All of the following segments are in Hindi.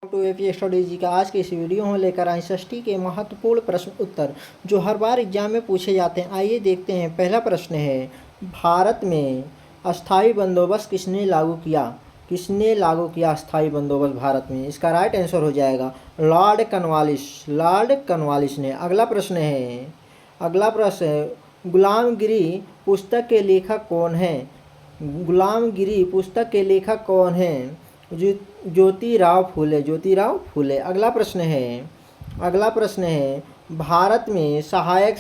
टू एपी स्टडी जी का आज के इस वीडियो में लेकर आए षष्ठी के महत्वपूर्ण प्रश्न उत्तर जो हर बार एग्जाम में पूछे जाते हैं। आइए देखते हैं। पहला प्रश्न है, भारत में अस्थाई बंदोबस्त किसने लागू किया? किसने लागू किया अस्थाई बंदोबस्त भारत में? इसका राइट आंसर हो जाएगा लॉर्ड कॉर्नवालिस ने। अगला प्रश्न है, गुलामगिरी पुस्तक के लेखक कौन है? गुलामगिरी पुस्तक के लेखक कौन है? ज्योतिराव फूले। अगला प्रश्न है, भारत में सहायक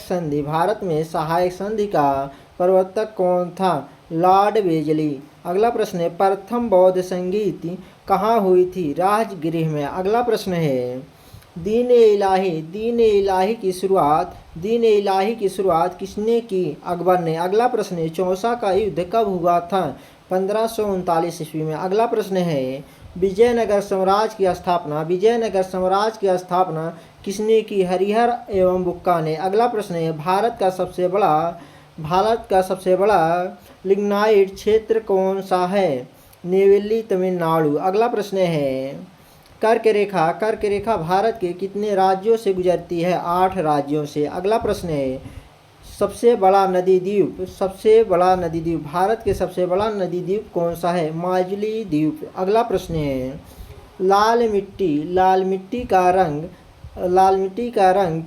संधि का प्रवर्तक कौन था? Lord Wellesley. अगला प्रश्न है, प्रथम बौद्ध संगीत कहाँ हुई थी? राजगृह में। अगला प्रश्न है, दीन इलाही की शुरुआत किसने की? अकबर ने। अगला प्रश्न है, चौसा का युद्ध कब हुआ था? 1539 ईस्वी में। अगला प्रश्न है, विजयनगर साम्राज्य की स्थापना किसने की? हरिहर एवं बुक्का ने। अगला प्रश्न है, भारत का सबसे बड़ा लिग्नाइट क्षेत्र कौन सा है? नेवेली, तमिलनाडु। अगला प्रश्न है, कर्क रेखा भारत के कितने राज्यों से गुजरती है? 8 राज्यों से। अगला प्रश्न है, सबसे बड़ा नदी द्वीप भारत के सबसे बड़ा नदी द्वीप कौन सा है? माजुली द्वीप। अगला प्रश्न है, लाल मिट्टी का रंग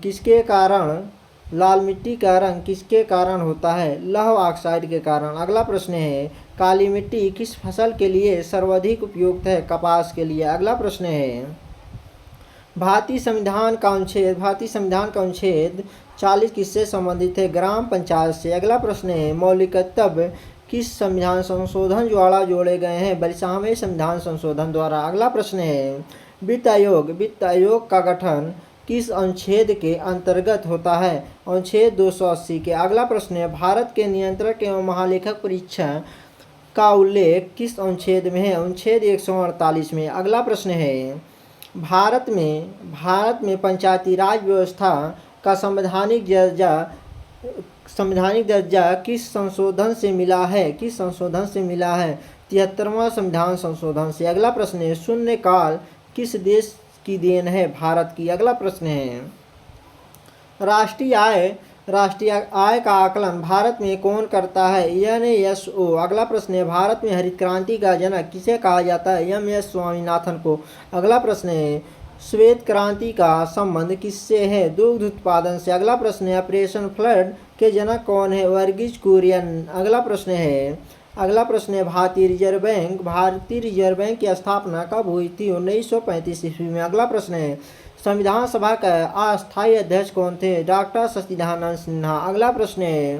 किसके कारण होता है? लौह ऑक्साइड के कारण। अगला प्रश्न है, काली मिट्टी किस फसल के लिए सर्वाधिक उपयुक्त है? कपास के लिए। अगला प्रश्न है, भारतीय संविधान का अनुच्छेद 40 किससे संबंधित है? ग्राम पंचायत से। अगला प्रश्न है, मौलिक कर्तव्य किस संविधान संशोधन द्वारा जोड़े गए हैं? 42वें संविधान संशोधन द्वारा। अगला प्रश्न है, वित्त आयोग का गठन किस अनुच्छेद के अंतर्गत होता है? अनुच्छेद 280 के। अगला प्रश्न है, भारत के नियंत्रक एवं महालेखक परीक्षा का उल्लेख किस अनुच्छेद में है? अनुच्छेद 148 में। अगला प्रश्न है, भारत में पंचायती राज व्यवस्था का संवैधानिक दर्जा किस संशोधन से मिला है? 73वां संविधान संशोधन से। अगला प्रश्न है, शून्यकाल किस देश की देन है? भारत की। अगला प्रश्न है, राष्ट्रीय आय का आकलन भारत में कौन करता है? NASO। अगला प्रश्न है, भारत में हरित क्रांति का जनक किसे कहा जाता है? MS स्वामीनाथन को। अगला प्रश्न है, श्वेत क्रांति का संबंध किससे है? दुग्ध उत्पादन से। अगला प्रश्न है, ऑपरेशन फ्लड के जनक कौन है? वर्गीज कुरियन। अगला प्रश्न है, भारतीय रिजर्व बैंक की स्थापना कब हुई थी? 1935 ईस्वी में। अगला प्रश्न है, संविधान सभा का अस्थायी अध्यक्ष कौन थे? डॉक्टर सच्चिदानंद सिन्हा। अगला प्रश्न है,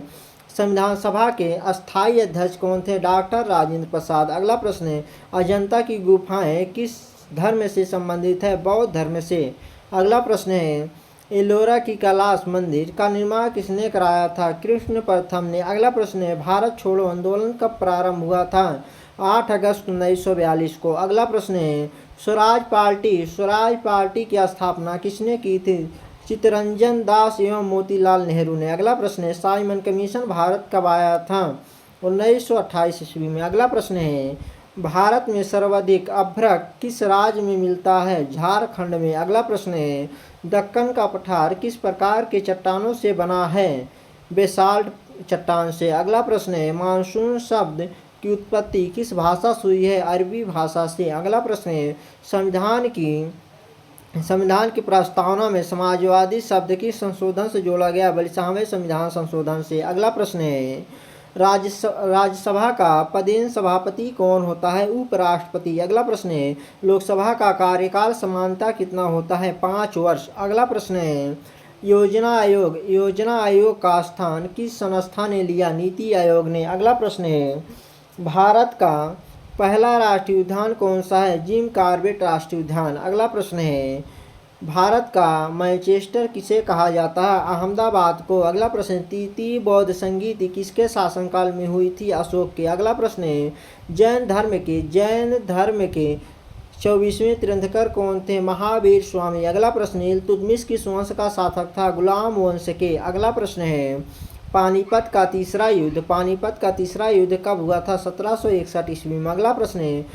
संविधान सभा के अस्थायी अध्यक्ष कौन थे? डॉक्टर राजेंद्र प्रसाद। अगला प्रश्न है, अजंता की गुफाएं किस धर्म से संबंधित है? बौद्ध धर्म से। अगला प्रश्न है, एलोरा की कैलाश मंदिर का निर्माण किसने कराया था? कृष्ण प्रथम ने। अगला प्रश्न है, भारत छोड़ो आंदोलन कब प्रारंभ हुआ था? 8 अगस्त 1942 को। अगला प्रश्न है, स्वराज पार्टी की स्थापना किसने की थी? चित्तरंजन दास एवं मोतीलाल नेहरू ने। अगला प्रश्न है, साइमन कमीशन भारत कब आया था? 1928 ईस्वी में। अगला प्रश्न है, भारत में सर्वाधिक अभ्रक किस राज्य में मिलता है? झारखंड में। अगला प्रश्न है, दक्कन का पठार किस प्रकार के चट्टानों से बना है? बेसाल्ट चट्टान से। अगला प्रश्न है, मानसून शब्द की उत्पत्ति किस भाषा से हुई है? अरबी भाषा से। अगला प्रश्न है, संविधान की प्रस्तावना में समाजवादी शब्द किस संशोधन से जोड़ा गया? 42वें संविधान संशोधन से। अगला प्रश्न है, राज्यसभा का पदेन सभापति कौन होता है? उपराष्ट्रपति। अगला प्रश्न है, लोकसभा का कार्यकाल समानता कितना होता है? 5 वर्ष। अगला प्रश्न है, योजना आयोग का स्थान किस संस्था ने लिया? नीति आयोग ने। अगला प्रश्न है, भारत का पहला राष्ट्रीय उद्यान कौन सा है? जिम कॉर्बेट राष्ट्रीय उद्यान। अगला प्रश्न है, भारत का मैनचेस्टर किसे कहा जाता है? अहमदाबाद को। अगला प्रश्न, तृतीय बौद्ध संगीत किसके शासनकाल में हुई थी? अशोक के। अगला प्रश्न है, जैन धर्म के 24वें तीर्थंकर कौन थे? महावीर स्वामी। अगला प्रश्न, इल्तुतमिश किस वंश का शासक था? गुलाम वंश के। अगला प्रश्न है, पानीपत का तीसरा युद्ध कब हुआ था? 1761 ईस्वी में। अगला प्रश्न है,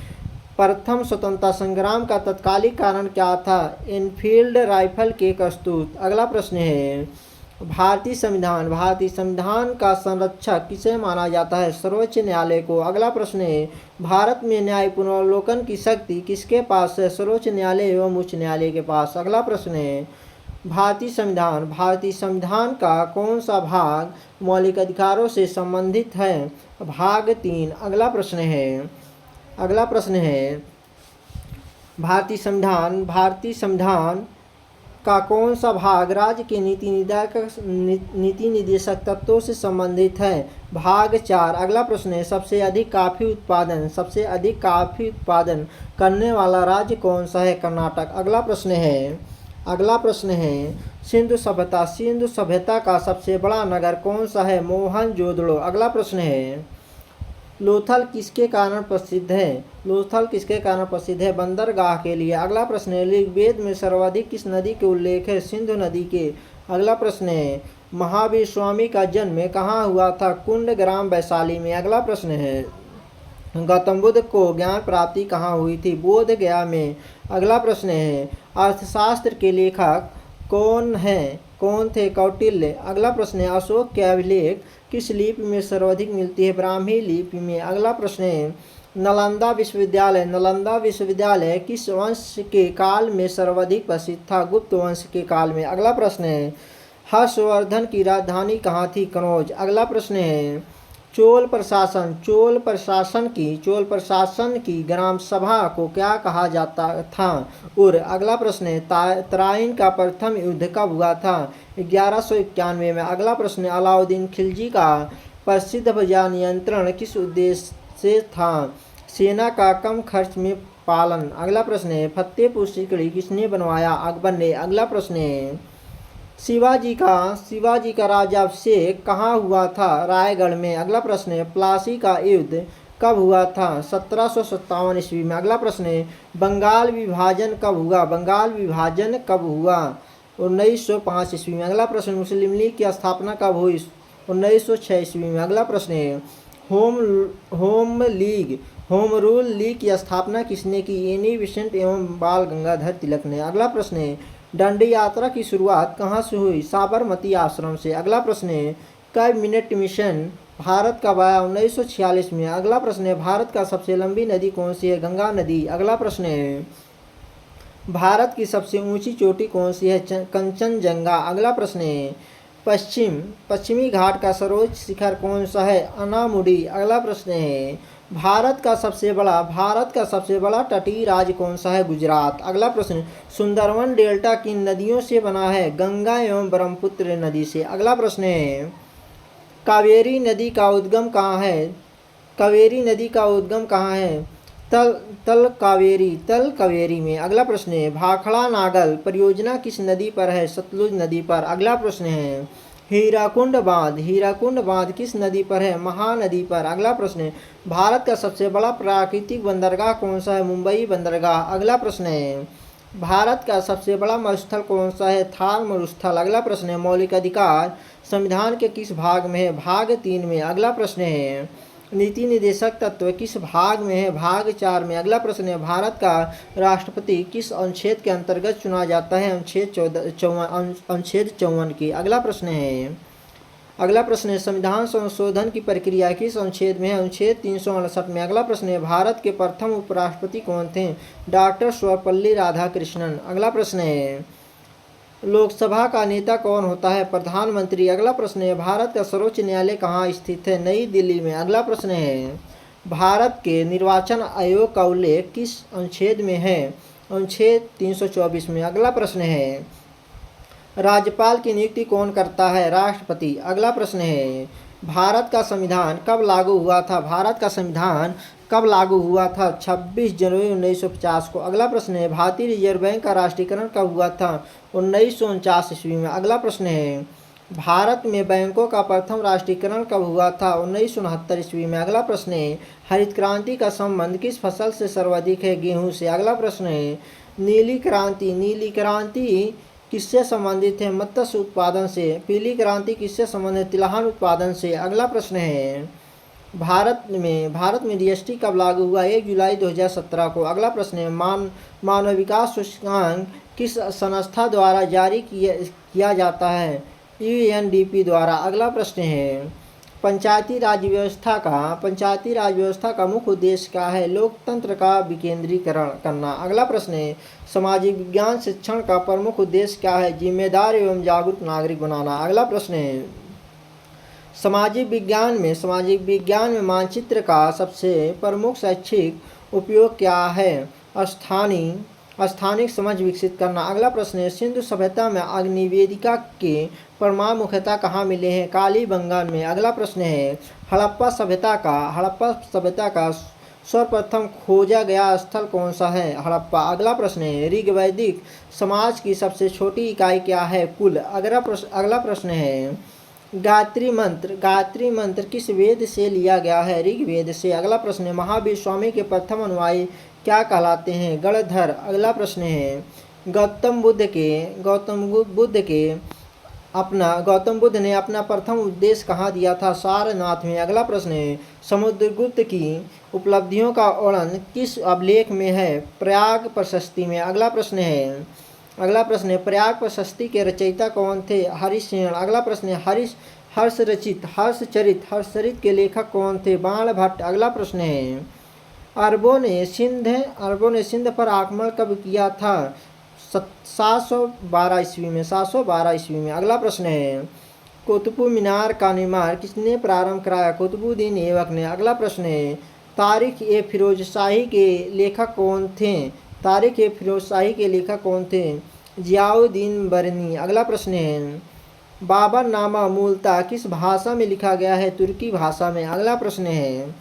प्रथम स्वतंत्रता संग्राम का तत्कालिक कारण क्या था? एनफील्ड राइफल के कस्तूत। अगला प्रश्न है भारतीय संविधान का संरक्षक किसे माना जाता है? सर्वोच्च न्यायालय को। अगला प्रश्न है भारत में न्याय पुनर्वलोकन की शक्ति किसके पास है? सर्वोच्च न्यायालय एवं उच्च न्यायालय के पास। अगला प्रश्न है भारतीय संविधान का कौन सा भाग मौलिक अधिकारों से संबंधित है? भाग 3। अगला प्रश्न है भारतीय संविधान का कौन सा भाग राज्य के नीति निदेशक तत्वों से संबंधित है? भाग 4। अगला प्रश्न है सबसे अधिक कॉफी उत्पादन करने वाला राज्य कौन सा है? कर्नाटक। अगला प्रश्न है सिंधु सभ्यता का सबसे बड़ा नगर कौन सा है? मोहनजोदड़ो। अगला प्रश्न है लोथल किसके कारण प्रसिद्ध है? बंदरगाह के लिए। अगला प्रश्न है ऋग्वेद में सर्वाधिक किस नदी के उल्लेख है? सिंधु नदी के। अगला प्रश्न है महावीर स्वामी का जन्म कहाँ हुआ था? कुंड ग्राम वैशाली में। अगला प्रश्न है गौतम बुद्ध को ज्ञान प्राप्ति कहाँ हुई थी? बोध गया में। अगला प्रश्न है अर्थशास्त्र के लेखक कौन थे? कौटिल्य। अगला प्रश्न है अशोक के अभिलेख किस लिपि में सर्वाधिक मिलती है? ब्राह्मी लिपि में। अगला प्रश्न है नालंदा विश्वविद्यालय किस वंश के काल में सर्वाधिक प्रसिद्ध था? गुप्त वंश के काल में। अगला प्रश्न है हर्षवर्धन की राजधानी कहाँ थी? कनौज। अगला प्रश्न है चोल प्रशासन की ग्राम सभा को क्या कहा जाता था? अगला प्रश्न है तराइन का प्रथम युद्ध कब हुआ था? 1191 में। अगला प्रश्न है अलाउद्दीन खिलजी का प्रसिद्ध बाजार नियंत्रण किस उद्देश्य से था? सेना का कम खर्च में पालन। अगला प्रश्न है फतेहपुर सीकरी किसने बनवाया? अकबर ने। अगला प्रश्न है शिवाजी का राज्याभिषेक कहाँ हुआ था? रायगढ़ में। अगला प्रश्न है प्लासी का युद्ध कब हुआ था? 1757 ईस्वी में। अगला प्रश्न है बंगाल विभाजन कब हुआ? 1905 ईस्वी में। अगला प्रश्न मुस्लिम लीग की स्थापना कब हुई? 1906 ईस्वी में। अगला प्रश्न है होम रूल लीग की स्थापना किसने की? एनी बेसेंट एवं बाल गंगाधर तिलक ने। अगला प्रश्न है दांडी यात्रा की शुरुआत कहाँ से हुई? साबरमती आश्रम से। अगला प्रश्न है कैबिनेट मिशन भारत कब आया? 1946 में। अगला प्रश्न है भारत का सबसे लंबी नदी कौन सी है? गंगा नदी। अगला प्रश्न है भारत की सबसे ऊंची चोटी कौन सी है? कंचनजंगा। अगला प्रश्न है पश्चिमी घाट का सर्वोच्च शिखर कौन सा है? अनामुडी। अगला प्रश्न है भारत का सबसे बड़ा तटीय राज्य कौन सा है? गुजरात। अगला प्रश्न सुंदरवन डेल्टा किन नदियों से बना है? गंगा एवं ब्रह्मपुत्र नदी से। अगला प्रश्न है कावेरी नदी का उद्गम कहाँ है? तल कावेरी में। अगला प्रश्न है भाखड़ा नागल परियोजना किस नदी पर है? सतलुज नदी पर। अगला प्रश्न है हीराकुंड बांध किस नदी पर है? महानदी पर। अगला प्रश्न है भारत का सबसे बड़ा प्राकृतिक बंदरगाह कौन सा है? मुंबई बंदरगाह। अगला प्रश्न है भारत का सबसे बड़ा मरुस्थल कौन सा है? थार मरुस्थल। अगला प्रश्न है मौलिक अधिकार संविधान के किस भाग में है? भाग 3 में। अगला प्रश्न है नीति निदेशक तत्व किस भाग में है? भाग 4 में। अगला प्रश्न है भारत का राष्ट्रपति किस अनुच्छेद के अंतर्गत चुना जाता है? अनुच्छेद 54 की। अगला प्रश्न है संविधान संशोधन की प्रक्रिया किस अनुच्छेद में है? अनुच्छेद 368 में। अगला प्रश्न है भारत के प्रथम उपराष्ट्रपति कौन थे? डॉक्टर सर्वपल्ली राधाकृष्णन। अगला प्रश्न है लोकसभा का नेता कौन होता है? प्रधानमंत्री। अगला प्रश्न है भारत का सर्वोच्च न्यायालय कहाँ स्थित है? नई दिल्ली में। अगला प्रश्न है भारत के निर्वाचन आयोग का उल्लेख किस अनुच्छेद में है? अनुच्छेद 324 में। अगला प्रश्न है राज्यपाल की नियुक्ति कौन करता है? राष्ट्रपति। अगला प्रश्न है भारत का संविधान कब लागू हुआ था? भारत का संविधान कब लागू हुआ था? 26 जनवरी 1950 को। अगला प्रश्न है भारतीय रिजर्व बैंक का राष्ट्रीयकरण कब हुआ था? 1949 ईस्वी में। अगला प्रश्न है भारत में बैंकों का प्रथम राष्ट्रीयकरण कब हुआ था? 1969 ईस्वी में। अगला प्रश्न है हरित क्रांति का संबंध किस फसल से सर्वाधिक है? गेहूं से। अगला प्रश्न है नीली क्रांति किससे संबंधित है? मत्स्य उत्पादन से। पीली क्रांति किससे संबंधित है? तिलहन उत्पादन से। अगला प्रश्न है भारत में जीएसटी कब लागू हुआ? 1 जुलाई 2017 को। अगला प्रश्न है, मानव विकास सूचकांक किस संस्था द्वारा जारी किया जाता है? यूएनडीपी द्वारा। अगला प्रश्न है, पंचायती राज व्यवस्था का मुख्य उद्देश्य क्या है? लोकतंत्र का विकेंद्रीकरण करना। अगला प्रश्न है, सामाजिक विज्ञान शिक्षण का प्रमुख उद्देश्य क्या है? जिम्मेदार एवं जागरूक नागरिक बनाना। अगला प्रश्न है, सामाजिक विज्ञान में मानचित्र का सबसे प्रमुख शैक्षिक उपयोग क्या है? स्थानिक समझ विकसित करना। अगला प्रश्न है, सिंधु सभ्यता में अग्निवेदिका के प्रमाण मुख्यतः कहाँ मिले हैं? कालीबंगान में। अगला प्रश्न है, हड़प्पा सभ्यता का सर्वप्रथम खोजा गया स्थल कौन सा है? हड़प्पा। अगला प्रश्न है, ऋग्वैदिक समाज की सबसे छोटी इकाई क्या है? कुल। अगला प्रश्न है, गायत्री मंत्र किस वेद से लिया गया है? ऋग्वेद से। अगला प्रश्न है, महावीर स्वामी के प्रथम अनुयायी क्या कहलाते हैं? गणधर। अगला प्रश्न है, गौतम बुद्ध ने अपना प्रथम उपदेश कहाँ दिया था? सारनाथ में। अगला प्रश्न है, समुद्रगुप्त की उपलब्धियों का वर्णन किस अभिलेख में है? प्रयाग प्रशस्ति में। अगला प्रश्न है, प्रयाग प्रशस्ति के रचयिता कौन थे? हरिसेन। अगला प्रश्न है, हर्षचरित के लेखक कौन थे? बाणभट्ट। अगला प्रश्न है, अरबों ने सिंध पर आक्रमण कब किया था? 712 ईस्वी में। अगला प्रश्न है, कुतुब मीनार का निर्माण किसने प्रारंभ कराया? कुतुबुद्दीन ऐबक ने। अगला प्रश्न है, तारीख ए फिरोज शाही के लेखक कौन थे? जियाउद्दीन बरनी। अगला प्रश्न है, बाबरनामा मूलतः किस भाषा में लिखा गया है? तुर्की भाषा में। अगला प्रश्न है,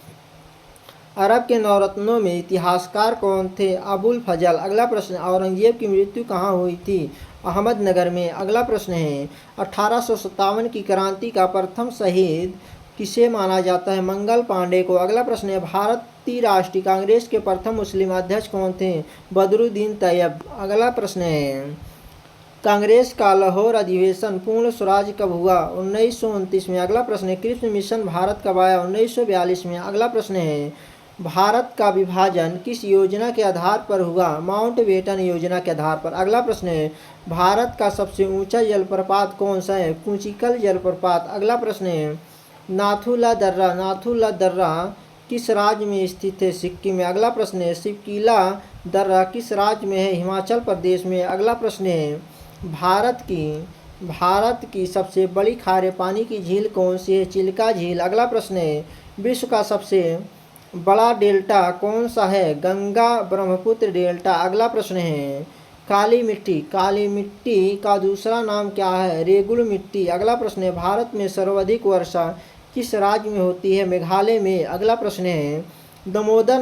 अरब के नवरत्नों में इतिहासकार कौन थे? अबुल फजल। अगला प्रश्न, औरंगजेब की मृत्यु कहाँ हुई थी? अहमदनगर में। अगला प्रश्न है, 1857 की क्रांति का प्रथम शहीद किसे माना जाता है? मंगल पांडे को। अगला प्रश्न है, भारतीय राष्ट्रीय कांग्रेस के प्रथम मुस्लिम अध्यक्ष कौन थे? बदरुद्दीन तैयब। अगला प्रश्न है, कांग्रेस का लाहौर अधिवेशन पूर्ण स्वराज कब हुआ? 1929 में। अगला प्रश्न है, कृष्ण मिशन भारत कब आया? 1942 में। अगला प्रश्न है, भारत का विभाजन किस योजना के आधार पर हुआ? माउंटबेटन योजना के आधार पर। अगला प्रश्न है, भारत का सबसे ऊंचा जलप्रपात कौन सा है? कुचिकल जलप्रपात। अगला प्रश्न है, नाथुला दर्रा किस राज्य में स्थित है? सिक्किम में। अगला प्रश्न है, शिवकीला दर्रा किस राज्य में है? हिमाचल प्रदेश में। अगला प्रश्न है, भारत की सबसे बड़ी खारे पानी की झील कौन सी है? चिल्का झील। अगला प्रश्न है, विश्व का सबसे बड़ा डेल्टा कौन सा है? गंगा ब्रह्मपुत्र डेल्टा। अगला प्रश्न है, काली मिट्टी का दूसरा नाम क्या है? रेगुड़ मिट्टी। अगला प्रश्न है, भारत में सर्वाधिक वर्षा किस राज्य में होती है? मेघालय में। अगला प्रश्न है, दामोदर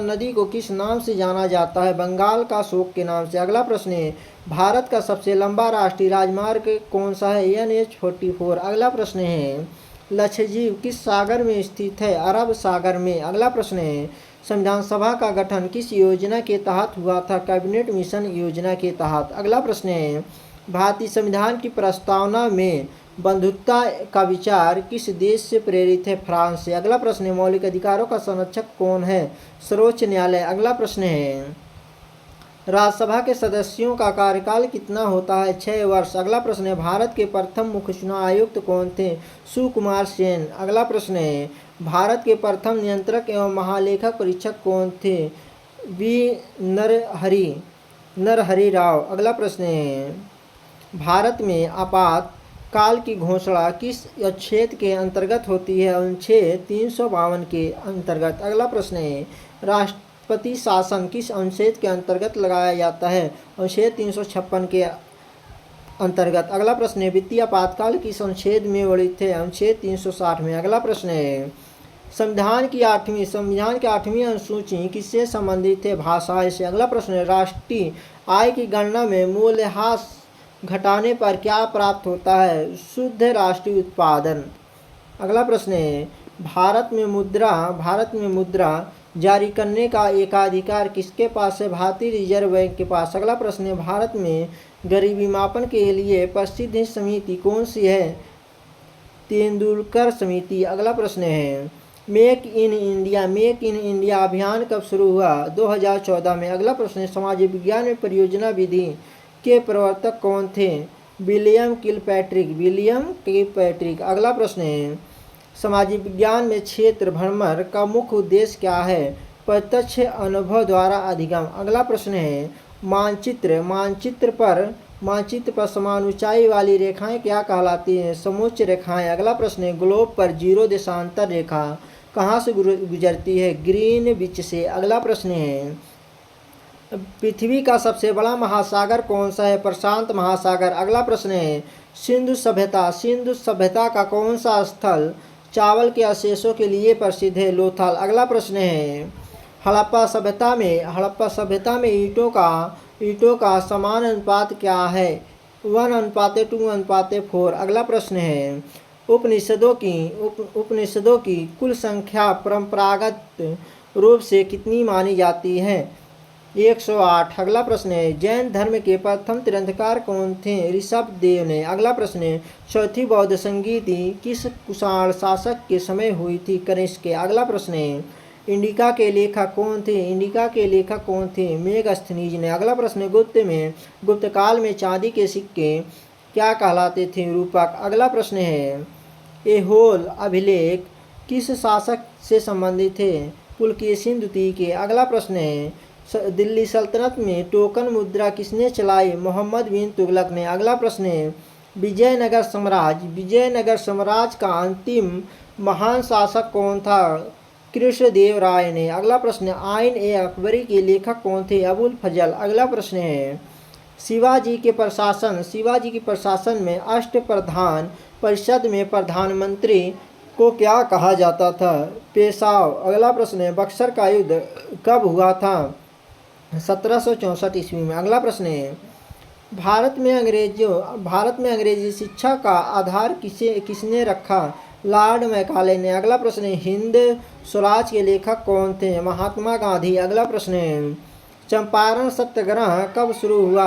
नदी को किस नाम से जाना जाता है? बंगाल का शोक के नाम से। अगला प्रश्न है, भारत का सबसे लंबा राष्ट्रीय राजमार्ग कौन सा है? NH-44। अगला प्रश्न है, लक्षद्वीप किस सागर में स्थित है? अरब सागर में। अगला प्रश्न है, संविधान सभा का गठन किस योजना के तहत हुआ था? कैबिनेट मिशन योजना के तहत। अगला प्रश्न है, भारतीय संविधान की प्रस्तावना में बंधुत्व का विचार किस देश से प्रेरित है? फ्रांस से। अगला प्रश्न है, मौलिक अधिकारों का संरक्षक कौन है? सर्वोच्च न्यायालय। अगला प्रश्न है, राज्यसभा के सदस्यों का कार्यकाल कितना होता है? 6 वर्ष। अगला प्रश्न है, भारत के प्रथम मुख्य चुनाव आयुक्त कौन थे? सुकुमार सेन। अगला प्रश्न है, भारत के प्रथम नियंत्रक एवं महालेखक परीक्षक कौन थे? वी नरहरि राव। अगला प्रश्न है, भारत में आपात काल की घोषणा किस अनुच्छेद के अंतर्गत होती है? अनुच्छेद 352 के अंतर्गत। अगला प्रश्न है, राष्ट्रपति शासन किस अनुच्छेद के अंतर्गत लगाया जाता है? अनुच्छेद 356 के अंतर्गत। अगला प्रश्न है, वित्तीय आपातकाल किस अनुच्छेद में वर्णित है? अनुच्छेद 360 में। अगला प्रश्न है, संविधान की 8वीं अनुसूची किससे संबंधित है? भाषा से। अगला प्रश्न है, राष्ट्रीय आय की गणना में मूल्यह्रास घटाने पर क्या प्राप्त होता है? शुद्ध राष्ट्रीय उत्पादन। अगला प्रश्न है, भारत में मुद्रा जारी करने का एकाधिकार किसके पास है? भारतीय रिजर्व बैंक के पास। अगला प्रश्न है, भारत में गरीबी मापन के लिए प्रसिद्ध समिति कौन सी है? तेंदुलकर समिति। अगला प्रश्न है मेक इन इंडिया अभियान कब शुरू हुआ? 2014 में। अगला प्रश्न है समाज विज्ञान में परियोजना विधि के प्रवर्तक कौन थे? William Kilpatrick. अगला प्रश्न है समाज विज्ञान में क्षेत्र भ्रमण का मुख्य उद्देश्य क्या है? प्रत्यक्ष अनुभव द्वारा अधिगम। अगला प्रश्न है मानचित्र पर समान ऊंचाई वाली रेखाएं क्या कहलाती हैं? समोच्च रेखाएं। अगला प्रश्न है ग्लोब पर जीरो देशांतर रेखा कहाँ से गुजरती है? ग्रीनविच से। अगला प्रश्न है पृथ्वी का सबसे बड़ा महासागर कौन सा है? प्रशांत महासागर। अगला प्रश्न है सिंधु सभ्यता का कौन सा स्थल चावल के अवशेषों के लिए प्रसिद्ध है? लोथल। अगला प्रश्न है हड़प्पा सभ्यता में ईंटों का समान अनुपात क्या है? 1:2:4। अगला प्रश्न है उपनिषदों की कुल संख्या परंपरागत रूप से कितनी मानी जाती है? 108। अगला प्रश्न है जैन धर्म के प्रथम तीर्थंकर कौन थे? ऋषभदेव ने। अगला प्रश्न है चौथी बौद्ध संगीति किस कुषाण शासक के समय हुई थी? कनिष्क। अगला प्रश्न है इंडिका के लेखक कौन थे? मेगास्थनीज ने। अगला प्रश्न है गुप्त काल में चांदी के सिक्के क्या कहलाते थे? रूपक। अगला प्रश्न है ऐहोल अभिलेख किस शासक से संबंधित थे? पुलकेशिन द्वितीय के। अगला प्रश्न है दिल्ली सल्तनत में टोकन मुद्रा किसने चलाई? मोहम्मद बिन तुगलक ने। अगला प्रश्न है विजयनगर साम्राज्य का अंतिम महान शासक कौन था? कृष्णदेव राय ने। अगला प्रश्न आइन ए अकबरी के लेखक कौन थे? अबुल फजल। अगला प्रश्न है शिवाजी के प्रशासन में अष्टप्रधान परिषद में प्रधानमंत्री को क्या कहा जाता था? पेशवा। अगला प्रश्न है बक्सर का युद्ध कब हुआ था? 1764 ईस्वी में। अगला प्रश्न है भारत में अंग्रेजी शिक्षा का आधार किसने रखा? लॉर्ड मैकाले ने। अगला प्रश्न है हिंद स्वराज के लेखक कौन थे? महात्मा गांधी। अगला प्रश्न है चंपारण सत्याग्रह कब शुरू हुआ?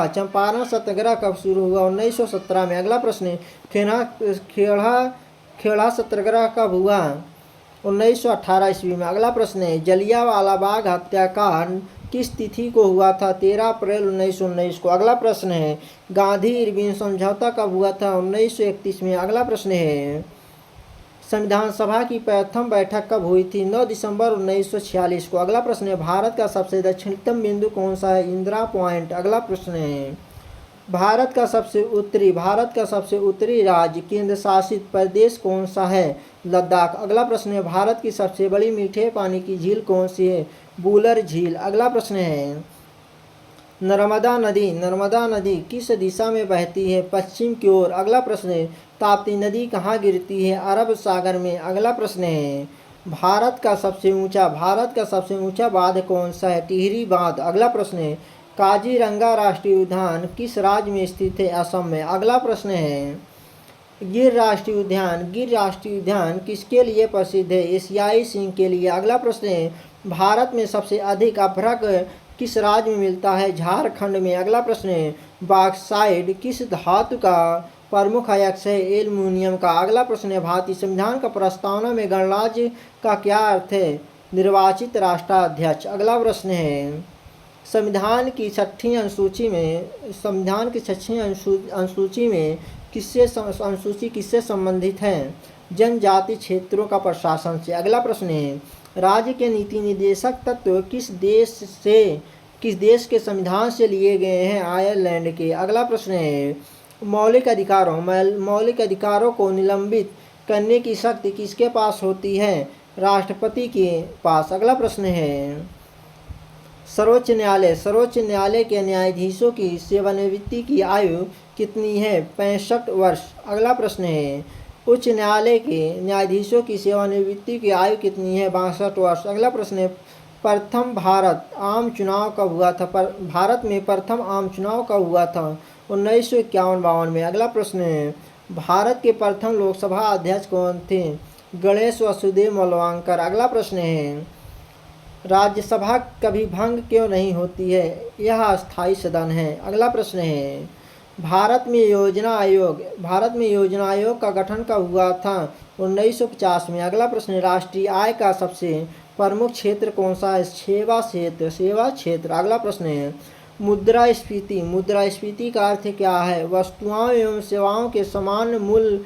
1917 में। अगला प्रश्न है खेड़ा सत्याग्रह कब हुआ? 1918 ईस्वी में। अगला प्रश्न है जलियांवाला बाग हत्याकांड किस तिथि को हुआ था? 13 अप्रैल 1919 को। अगला प्रश्न है गांधी इरविन समझौता कब हुआ था? 1931 में। अगला प्रश्न है संविधान सभा की प्रथम बैठक कब हुई थी? 9 दिसंबर 1946 को। अगला प्रश्न है भारत का सबसे दक्षिणतम बिंदु कौन सा है? इंदिरा पॉइंट। अगला प्रश्न है भारत का सबसे उत्तरी राज्य केंद्र शासित प्रदेश कौन सा है? लद्दाख। अगला प्रश्न है भारत की सबसे बड़ी मीठे पानी की झील कौन सी है? बूलर झील। अगला प्रश्न है नर्मदा नदी किस दिशा में बहती है? पश्चिम की ओर। अगला प्रश्न है ताप्ती नदी कहाँ गिरती है? अरब सागर में। अगला प्रश्न है भारत का सबसे ऊंचा बांध कौन सा है? टिहरी बांध। अगला प्रश्न है काजीरंगा राष्ट्रीय उद्यान किस राज्य में स्थित है? असम में। अगला प्रश्न है गिर राष्ट्रीय उद्यान किसके लिए प्रसिद्ध है? एशियाई सिंह के लिए। अगला प्रश्न है भारत में सबसे अधिक अभ्रक किस राज्य में मिलता है? झारखंड में। अगला प्रश्न है बॉक्साइट किस धातु का प्रमुख अयस्क है? एल्युमिनियम का। अगला प्रश्न है भारतीय संविधान का प्रस्तावना में गणराज्य का क्या अर्थ है? निर्वाचित राष्ट्राध्यक्ष। अगला प्रश्न है संविधान की छठी अनुसूची में किससे संबंधित है? जनजाति क्षेत्रों का प्रशासन से। अगला प्रश्न है राज्य के नीति निर्देशक तत्व किस देश के संविधान से लिए गए हैं? आयरलैंड के। अगला प्रश्न है मौलिक अधिकारों को निलंबित करने की शक्ति किसके पास होती है? राष्ट्रपति के पास। अगला प्रश्न है सर्वोच्च न्यायालय के न्यायाधीशों की सेवानिवृत्ति की आयु कितनी है? 65 वर्ष। अगला प्रश्न है उच्च न्यायालय के न्यायाधीशों की सेवानिवृत्ति की आयु कितनी है? 62 वर्ष। अगला प्रश्न है प्रथम भारत में आम चुनाव कब हुआ था? 1951-52 में। अगला प्रश्न है भारत के प्रथम लोकसभा अध्यक्ष कौन थे? गणेश वासुदेव मलवांकर। अगला प्रश्न है राज्यसभा कभी भंग क्यों नहीं होती है? यह अस्थायी सदन है। अगला प्रश्न है भारत में योजना आयोग का गठन कब हुआ था? 1950 में। अगला प्रश्न, राष्ट्रीय आय का सबसे प्रमुख क्षेत्र कौन सा है? सेवा क्षेत्र। अगला प्रश्न है, मुद्रास्फीति का अर्थ क्या है? वस्तुओं एवं सेवाओं के समान मूल्य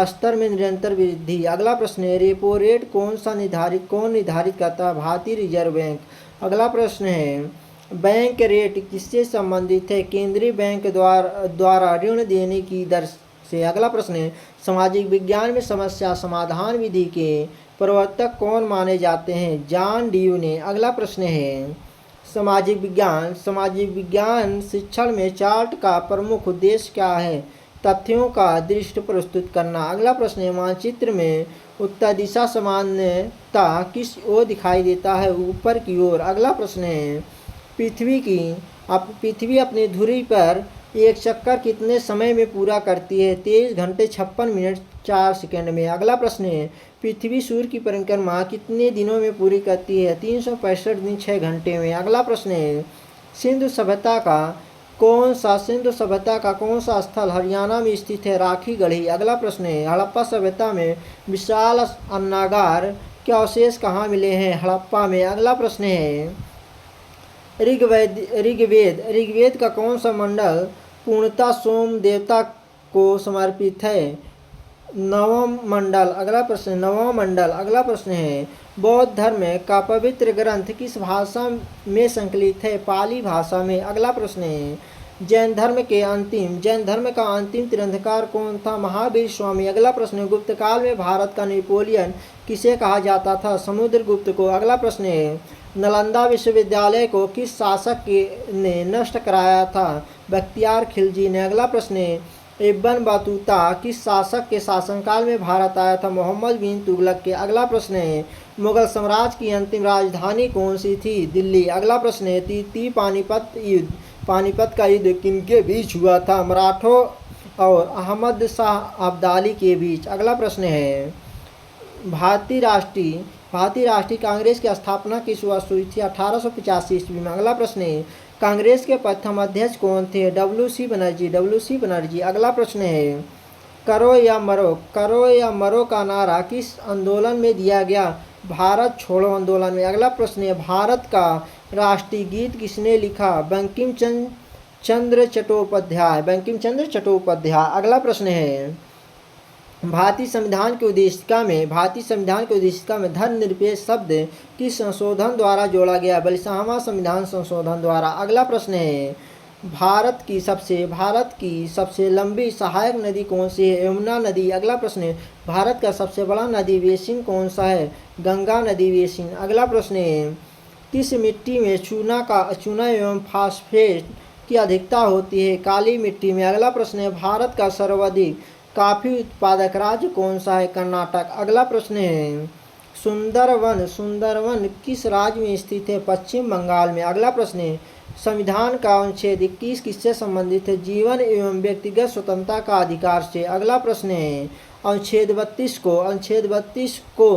स्तर में निरंतर वृद्धि। अगला प्रश्न है, रेपो रेट कौन निर्धारित करता है? भारतीय रिजर्व बैंक। अगला प्रश्न है, बैंक रेट किससे संबंधित है? केंद्रीय बैंक द्वारा ऋण देने की दर से। अगला प्रश्न है, सामाजिक विज्ञान में समस्या समाधान विधि के प्रवर्तक कौन माने जाते हैं? जॉन ड्यूने। अगला प्रश्न है, सामाजिक विज्ञान शिक्षण में चार्ट का प्रमुख उद्देश्य क्या है? तथ्यों का दृष्टि प्रस्तुत करना। अगला प्रश्न है, मानचित्र में उत्तर दिशा सामान्यता किस ओर दिखाई देता है? ऊपर की ओर। अगला प्रश्न है, पृथ्वी अपनी धुरी पर एक चक्कर कितने समय में पूरा करती है? 23 घंटे 56 मिनट 4 सेकंड में। अगला प्रश्न है, पृथ्वी सूर्य की परिक्रमा कितने दिनों में पूरी करती है? 365 दिन 6 घंटे में। अगला प्रश्न है, सिंधु सभ्यता का कौन सा स्थल हरियाणा में स्थित है? राखी गढ़ी। अगला प्रश्न है, हड़प्पा सभ्यता में विशाल अन्नागार के अवशेष कहाँ मिले हैं? हड़प्पा में। अगला प्रश्न है, ऋग्वेद का कौन सा मंडल पूर्णतः सोम देवता को समर्पित है? नवम मंडल। अगला प्रश्न है, बौद्ध धर्म का पवित्र ग्रंथ किस भाषा में संकलित है? पाली भाषा में। अगला प्रश्न है, जैन धर्म का अंतिम तीर्थंकर कौन था? महावीर स्वामी। अगला प्रश्न है, गुप्त काल में भारत का नेपोलियन किसे कहा जाता था? समुद्रगुप्त को। अगला प्रश्न है, नालंदा विश्वविद्यालय को किस शासक ने नष्ट कराया था? बख्तियार खिलजी ने। अगला प्रश्न है, इब्न बतूता किस शासक के शासनकाल में भारत आया था? मोहम्मद बिन तुगलक के। अगला प्रश्न है, मुगल साम्राज्य की अंतिम राजधानी कौन सी थी? दिल्ली। अगला प्रश्न है, तृतीय पानीपत का युद्ध किनके बीच हुआ था? मराठों और अहमद शाह अब्दाली के बीच। अगला प्रश्न है, भारतीय राष्ट्रीय कांग्रेस की स्थापना किस वर्ष हुई थी? 1885 ईस्वी में। अगला प्रश्न है, कांग्रेस के प्रथम अध्यक्ष कौन थे? डब्ल्यू.सी. बनर्जी। अगला प्रश्न है, करो या मरो का नारा किस आंदोलन में दिया गया? भारत छोड़ो आंदोलन में। अगला प्रश्न है, भारत का राष्ट्रीय गीत किसने लिखा? बंकिम चंद्र चट्टोपाध्याय। अगला प्रश्न है, भारतीय संविधान के उद्देशिका में धर्मनिरपेक्ष शब्द किस संशोधन द्वारा जोड़ा गया? 42वां संविधान संशोधन द्वारा। अगला प्रश्न है, भारत की सबसे लंबी सहायक नदी कौन सी है? यमुना नदी। अगला प्रश्न है, भारत का सबसे बड़ा नदी बेसिन कौन सा है? गंगा नदी बेसिन। अगला प्रश्न है, किस मिट्टी में चूना एवं फास्फेट की अधिकता होती है? काली मिट्टी में। अगला प्रश्न है, भारत का सर्वाधिक कॉफी उत्पादक राज्य कौन सा है? कर्नाटक। अगला प्रश्न है, सुंदरवन किस राज्य में स्थित है? पश्चिम बंगाल में। अगला प्रश्न है, संविधान का अनुच्छेद 21 किससे संबंधित है? जीवन एवं व्यक्तिगत स्वतंत्रता का अधिकार से। अगला प्रश्न है, अनुच्छेद 32 को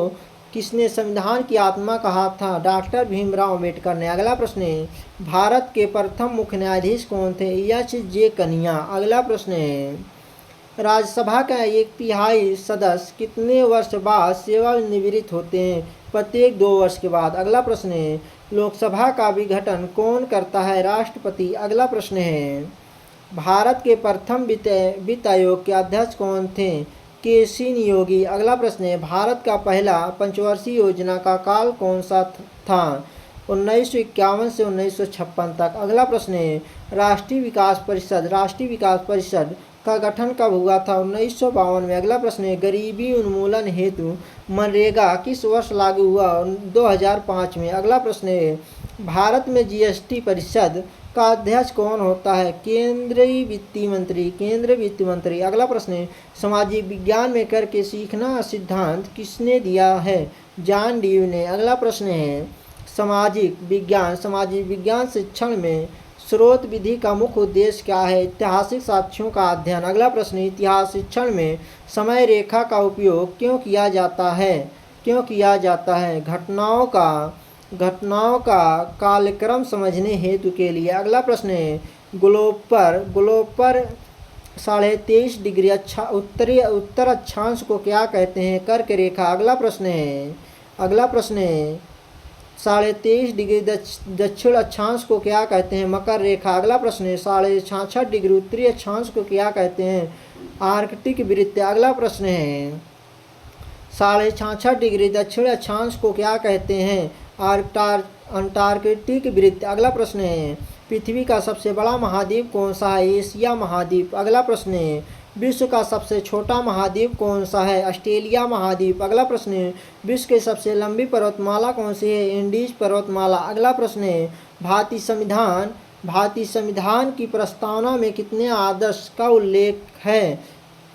किसने संविधान की आत्मा कहा था? डॉक्टर भीमराव अम्बेडकर ने। अगला प्रश्न है, भारत के प्रथम मुख्य न्यायाधीश कौन थे? एच.जे. कन्हैया। अगला प्रश्न है, राज्यसभा का 1/3 सदस्य कितने वर्ष बाद सेवानिवृत्त होते हैं? प्रत्येक 2 वर्ष के बाद। अगला प्रश्न है, लोकसभा का विघटन कौन करता है? राष्ट्रपति। अगला प्रश्न है, भारत के प्रथम वित्त आयोग के अध्यक्ष कौन थे? के.सी. नियोगी। अगला प्रश्न है, भारत का पहला पंचवर्षीय योजना का काल कौन सा था? 1951 से 1956 तक। अगला प्रश्न है, राष्ट्रीय विकास परिषद का गठन कब हुआ था? 1952 में। अगला प्रश्न है, गरीबी उन्मूलन हेतु मनरेगा किस वर्ष लागू हुआ? 2005 में। अगला प्रश्न है, भारत में जीएसटी परिषद का अध्यक्ष कौन होता है? केंद्रीय वित्त मंत्री। अगला प्रश्न है, सामाजिक विज्ञान में करके सीखना सिद्धांत किसने दिया है? जॉन ड्यू ने। अगला प्रश्न है, सामाजिक विज्ञान शिक्षण में स्रोत विधि का मुख्य उद्देश्य क्या है? ऐतिहासिक साक्ष्यों का अध्ययन। अगला प्रश्न, इतिहास शिक्षण में समय रेखा का उपयोग क्यों किया जाता है? घटनाओं का कालक्रम समझने हेतु के लिए। अगला प्रश्न है, ग्लोब पर 23.5 डिग्री उत्तर अक्षांश को क्या कहते हैं? कर्क रेखा। अगला प्रश्न है 23.5 डिग्री दक्षिण अक्षांश को क्या कहते हैं? मकर रेखा। अगला प्रश्न है 66.5 डिग्री उत्तरी अक्षांश को क्या कहते हैं? आर्कटिक वृत्त। अगला प्रश्न है 66.5 डिग्री दक्षिण अक्षांश को क्या कहते हैं? अंटार्कटिक वृत्त। अगला प्रश्न है पृथ्वी का सबसे बड़ा महाद्वीप कौन सा है? एशिया महाद्वीप। अगला प्रश्न है विश्व का सबसे छोटा महाद्वीप कौन सा है? ऑस्ट्रेलिया महाद्वीप। अगला प्रश्न है विश्व की सबसे लंबी पर्वतमाला कौन सी है? इंडीज पर्वतमाला। अगला प्रश्न है भारतीय संविधान की प्रस्तावना में कितने आदर्श का उल्लेख है?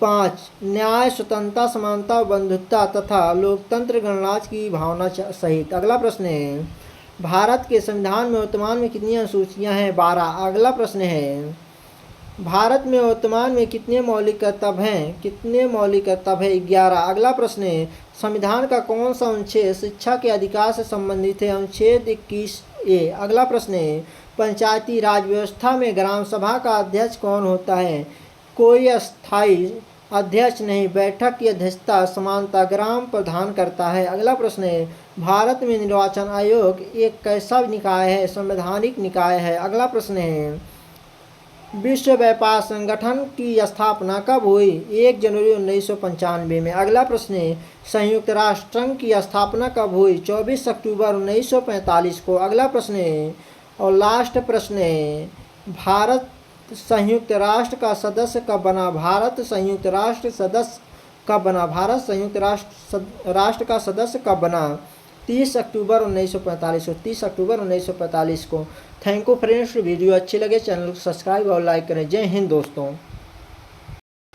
5 न्याय, स्वतंत्रता, समानता, बंधुत्व तथा लोकतंत्र, गणराज्य की भावना सहित। अगला प्रश्न है भारत के संविधान में वर्तमान में कितनी अनुसूचियां हैं? 12। अगला प्रश्न है भारत में वर्तमान में कितने मौलिक कर्तव्य हैं? 11। अगला प्रश्न है संविधान का कौन सा अनुच्छेद शिक्षा के अधिकार से संबंधित है? अनुच्छेद 21A। अगला प्रश्न है पंचायती राज व्यवस्था में ग्राम सभा का अध्यक्ष कौन होता है? कोई अस्थायी अध्यक्ष नहीं, बैठक की अध्यक्षता समानता ग्राम प्रधान करता है। अगला प्रश्न है भारत में निर्वाचन आयोग एक कैसा निकाय है? संवैधानिक निकाय है। अगला प्रश्न है विश्व व्यापार संगठन की स्थापना कब हुई? 1 जनवरी 1995 में। अगला प्रश्न है संयुक्त राष्ट्र संघ की स्थापना कब हुई? 24 अक्टूबर 1945 को। अगला प्रश्न है और लास्ट प्रश्न है भारत संयुक्त राष्ट्र का सदस्य कब बना? भारत संयुक्त राष्ट्र का सदस्य कब बना? 30 अक्टूबर 1945 को। Thank you friends. वीडियो अच्छी लगे चैनल को सब्सक्राइब और लाइक करें। जय हिंद दोस्तों।